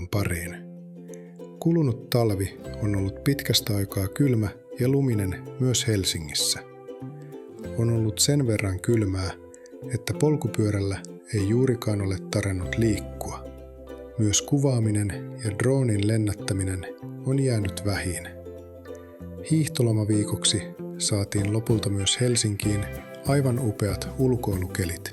teeman pariin. Kulunut talvi on ollut pitkästä aikaa kylmä ja luminen myös Helsingissä. On ollut sen verran kylmää, että polkupyörällä ei juurikaan ole tarennut liikkua. Myös kuvaaminen ja droonin lennättäminen on jäänyt vähiin. Hiihtolomaviikoksi saatiin lopulta myös Helsinkiin aivan upeat ulkoilukelit.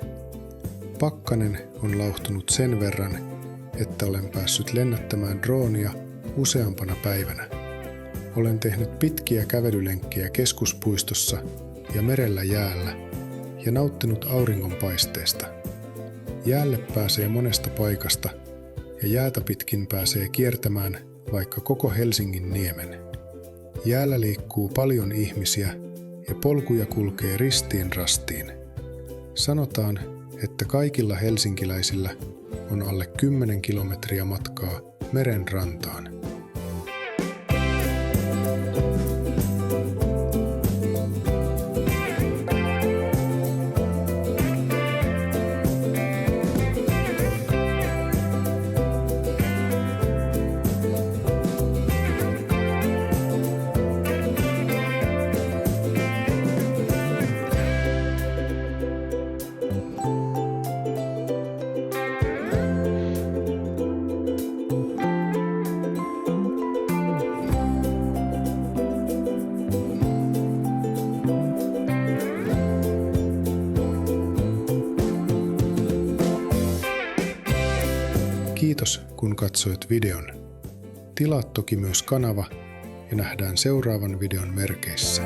Pakkanen on lauhtunut sen verran, että olen päässyt lennättämään droonia useampana päivänä. Olen tehnyt pitkiä kävelylenkkejä keskuspuistossa ja merellä jäällä ja nauttinut auringonpaisteesta. Jäälle pääsee monesta paikasta ja jäätä pitkin pääsee kiertämään vaikka koko Helsingin niemen. Jäällä liikkuu paljon ihmisiä ja polkuja kulkee ristiin rastiin. Sanotaan, että kaikilla helsinkiläisillä on alle 10 kilometriä matkaa meren rantaan. Kiitos kun katsoit videon. Tilaa toki myös kanava ja nähdään seuraavan videon merkeissä.